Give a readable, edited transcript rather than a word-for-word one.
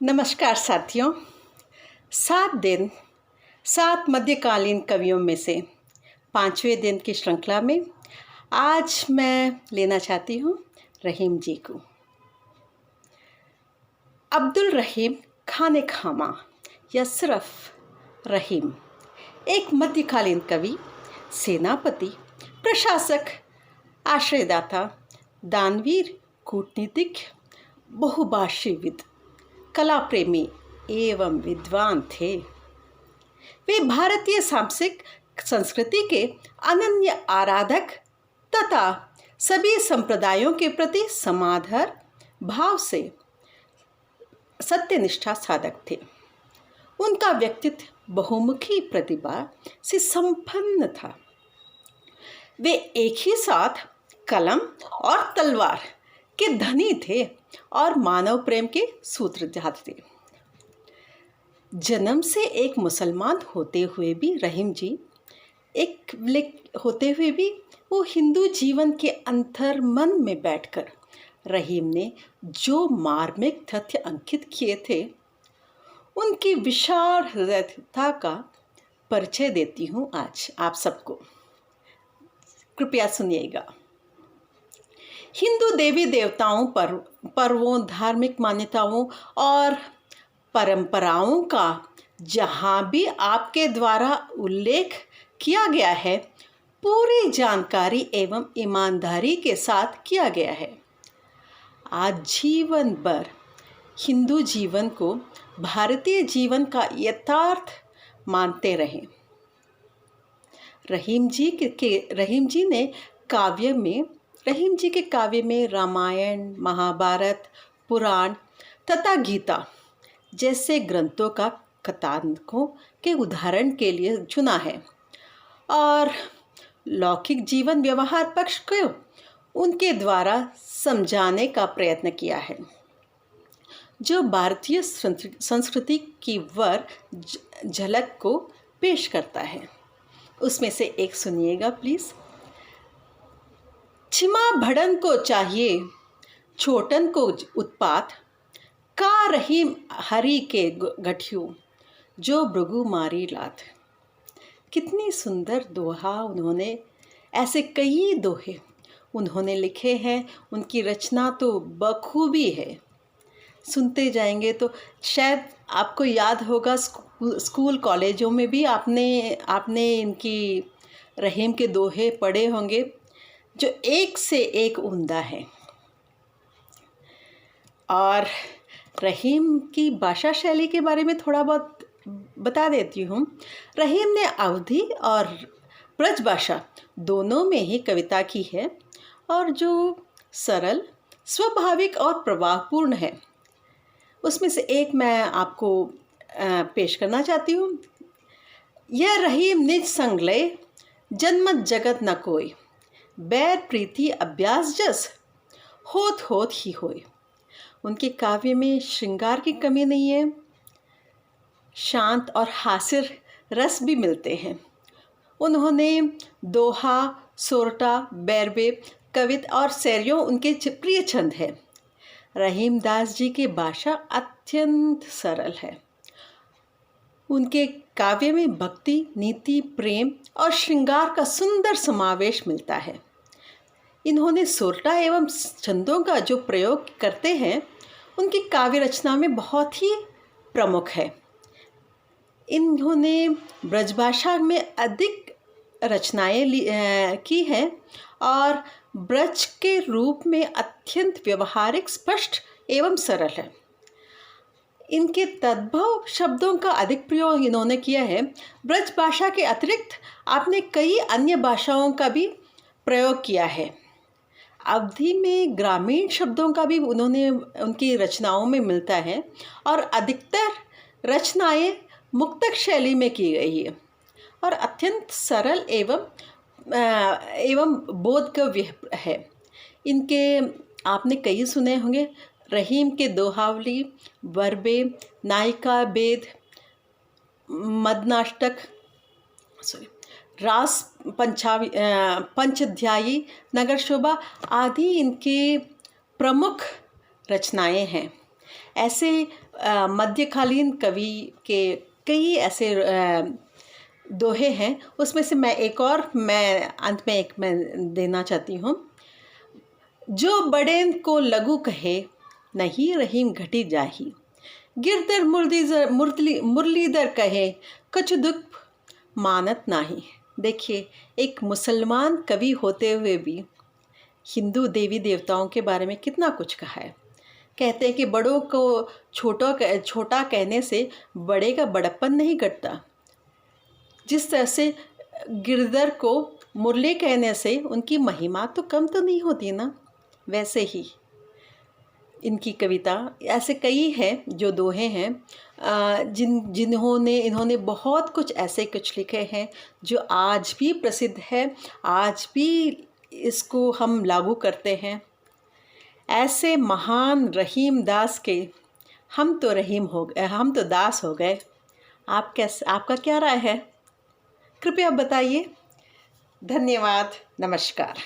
नमस्कार साथियों। 7 दिन 7 मध्यकालीन कवियों में से 5वें दिन की श्रृंखला में आज मैं लेना चाहती हूँ रहीम जी को। अब्दुल रहीम खाने खामा या सिर्फ रहीम एक मध्यकालीन कवि, सेनापति, प्रशासक, आश्रयदाता, दानवीर, कूटनीतिक, बहुभाषीविद, कला प्रेमी एवं विद्वान थे। वे भारतीय सांस्कृतिक संस्कृति के अनन्य आराधक तथा सभी संप्रदायों के प्रति समादर भाव से सत्यनिष्ठा साधक थे। उनका व्यक्तित्व बहुमुखी प्रतिभा से संपन्न था। वे एक ही साथ कलम और तलवार के धनी थे और मानव प्रेम के सूत्रधार थे। जन्म से एक मुसलमान होते हुए भी वो हिंदू जीवन के अंतर्मन में बैठकर रहीम ने जो मार्मिक तथ्य अंकित किए थे, उनकी विशाल हृदयता का परिचय देती हूँ आज आप सबको। कृपया सुनिएगा। हिंदू देवी देवताओं, पर्वों, धार्मिक मान्यताओं और परंपराओं का जहाँ भी आपके द्वारा उल्लेख किया गया है, पूरी जानकारी एवं ईमानदारी के साथ किया गया है। आज जीवन भर हिंदू जीवन को भारतीय जीवन का यथार्थ मानते रहें। रहीम जी के काव्य में रामायण, महाभारत, पुराण तथा गीता जैसे ग्रंथों का कथानकों के उदाहरण के लिए चुना है और लौकिक जीवन व्यवहार पक्ष को उनके द्वारा समझाने का प्रयत्न किया है, जो भारतीय संस्कृति की झलक को पेश करता है। उसमें से एक सुनिएगा प्लीज़। छिमा भड़न को चाहिए छोटन को उत्पात, का रहीम हरि के गठियों जो भृगु मारी लात। कितनी सुंदर दोहा उन्होंने, ऐसे कई दोहे उन्होंने लिखे हैं। उनकी रचना तो बखूबी है। सुनते जाएंगे तो शायद आपको याद होगा, स्कूल कॉलेजों में भी आपने इनकी रहीम के दोहे पढ़े होंगे, जो एक से एक उम्दा है। और रहीम की भाषा शैली के बारे में थोड़ा बहुत बता देती हूँ। रहीम ने अवधी और ब्रज भाषा दोनों में ही कविता की है और जो सरल, स्वाभाविक और प्रभावपूर्ण है। उसमें से एक मैं आपको पेश करना चाहती हूँ। यह रहीम निज संग लय, जन्मत जगत न कोई, बैर प्रीति अभ्यास जस, होत ही होय। उनके काव्य में श्रृंगार की कमी नहीं है, शांत और हास्य रस भी मिलते हैं। उन्होंने दोहा, सोरठा, बैरवे, कवित और सैरियों उनके प्रिय छंद है। रहीम दास जी की भाषा अत्यंत सरल है। उनके काव्य में भक्ति, नीति, प्रेम और श्रृंगार का सुंदर समावेश मिलता है। इन्होंने सोरठा एवं छंदों का जो प्रयोग करते हैं, उनकी काव्य रचना में बहुत ही प्रमुख है। इन्होंने ब्रजभाषा में अधिक रचनाएं की हैं और ब्रज के रूप में अत्यंत व्यवहारिक, स्पष्ट एवं सरल है। इनके तद्भव शब्दों का अधिक प्रयोग इन्होंने किया है। ब्रज भाषा के अतिरिक्त आपने कई अन्य भाषाओं का भी प्रयोग किया है। अवधी में ग्रामीण शब्दों का भी उन्होंने उनकी रचनाओं में मिलता है और अधिकतर रचनाएं मुक्तक शैली में की गई है और अत्यंत सरल एवं बोधगम्य है। इनके आपने कई सुने होंगे। रहीम के दोहावली, वर्बे, नायिका भेद, मदनाष्टक, रास पंचध्यायी, नगर शोभा आदि इनके प्रमुख रचनाएं हैं। ऐसे मध्यकालीन कवि के कई ऐसे दोहे हैं, उसमें से मैं अंत में एक मैं देना चाहती हूँ। जो बड़ेन को लघु कहे, नहीं रहीम घटी जाही। गिरधर मुरलीधर कहे, कछु दुख मानत नाही। देखिए, एक मुसलमान कवि होते हुए भी हिंदू देवी देवताओं के बारे में कितना कुछ कहा है। कहते हैं कि बड़ों को छोटा कहने से बड़े का बड़प्पन नहीं घटता। जिस तरह से गिरधर को मुरली कहने से उनकी महिमा तो कम तो नहीं होती ना, वैसे ही इनकी कविता ऐसे कई हैं जो दोहे हैं इन्होंने बहुत कुछ ऐसे कुछ लिखे हैं जो आज भी प्रसिद्ध है, आज भी इसको हम लागू करते हैं। ऐसे महान रहीम दास के हम तो दास हो गए। आपका क्या राय है? कृपया बताइए। धन्यवाद। नमस्कार।